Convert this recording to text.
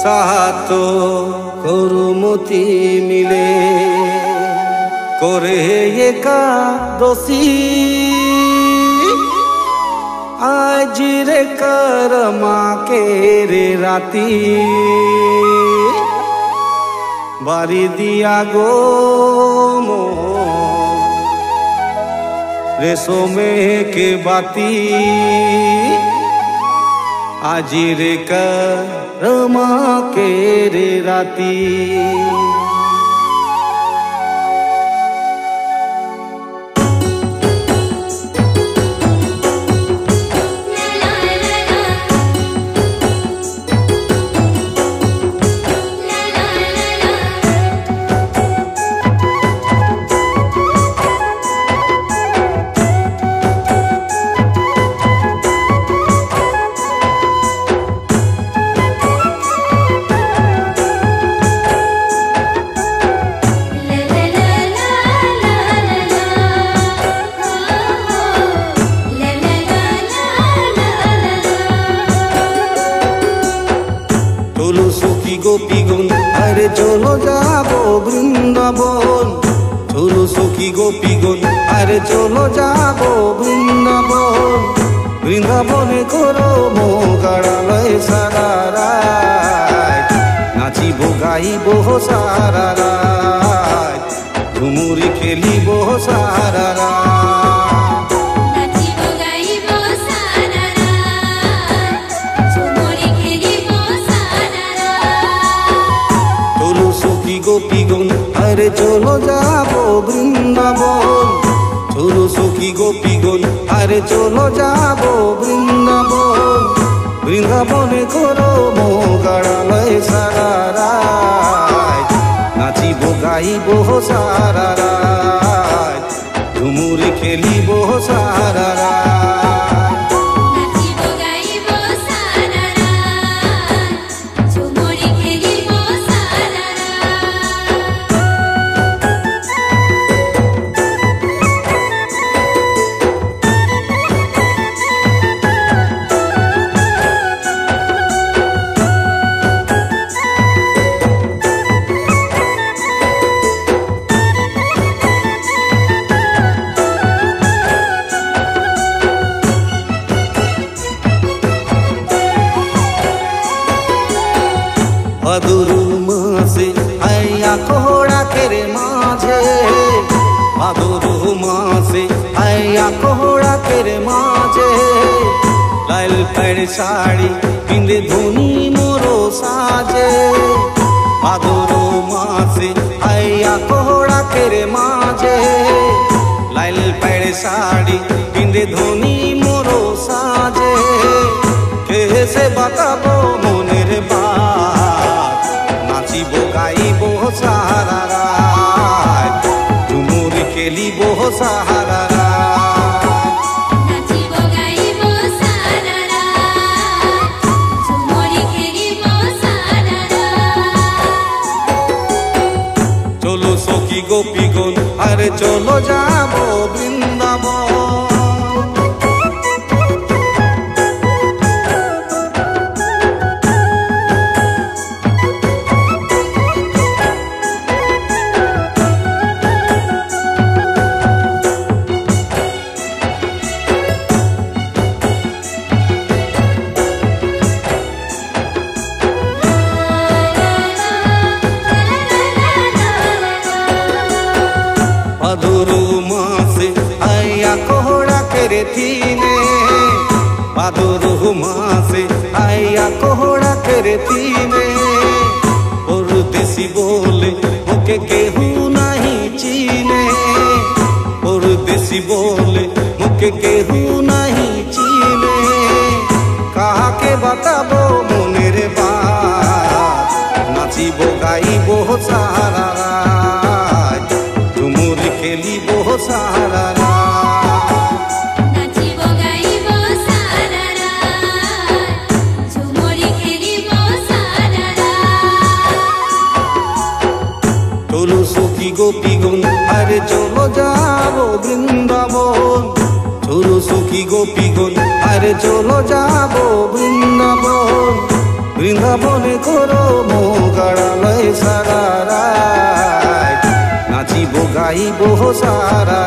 সাহাতো করুমতি মিলে করে একাদশী আজ রে করমাকে রে রাতি বাড়ি দিয়া গো রেশমে কে বাতি आज रे करमा के रे राती গোপীগণ আরে চলো যাবো বৃন্দাবন চলো সখী গোপীগণ আরে চলো যাবো বৃন্দাবন বৃন্দাবনে করো মোগাড়ালয় সারা রাত নাচিব গাইব সারা রাত ঝুমুরি খেলিব সারা রাত গোপীগণ আরে চলো যাবো বৃন্দাবন চলো সখী গোপীগণ আরে চলো যাবো বৃন্দাবন বৃন্দাবনে করো মোগাড়ালয় সারা রাত নাচিব গাইব সারা রাত ঝুমুরি খেলিব সারা রাত ভাদুরু মাসে আইয়া কোহড়া কেরে মাঝে ভাদুরু মাসে আইয়া কোহড়া কেরে মাঝে লাল পেড় শাড়ি পিঁধে ধনী মোরো সাজে ভাদুরু মাসে আইয়া কোহড়া কেরে মাঝে লাল পেড় শাড়ি পিঁধে ধনী মোরো সাজে কেসে বাতাবো মনের বাত নাচিব গাইব সারা রাত ঝুমুরি খেলিব সারা রাত নাচিব গাইব সারা রাত ঝুমুরি খেলিব সারা রাত চলো সখী গোপীগণ আরে চলো যাবো বৃন্দাবন ভাদুরু মাসে আইয়া কোহড়া কেরে থিনে ভাদুরু মাসে আইয়া কোহড়া কেরে থিনে পরদেশি বলে ওকে কেহু নাহি চিনে পরদেশি বলে ওকে কেহু নাহি চিনে কাহাকে বাতাবো মনের বাত নাচিব গাইব সারা রাত ঝুমুরি খেলিব সারা রাত নাচিব গাইব সারা রাত ঝুমুরি খেলিব সারা রাত চলো সখী গোপীগণ আরে চলো যাবো বৃন্দাবন চলো সখী গোপীগণ আরে চলো যাবো বৃন্দাবন বৃন্দাবনে করো মোগাড়ালয় সারা রাত নাচিব গাইব সারা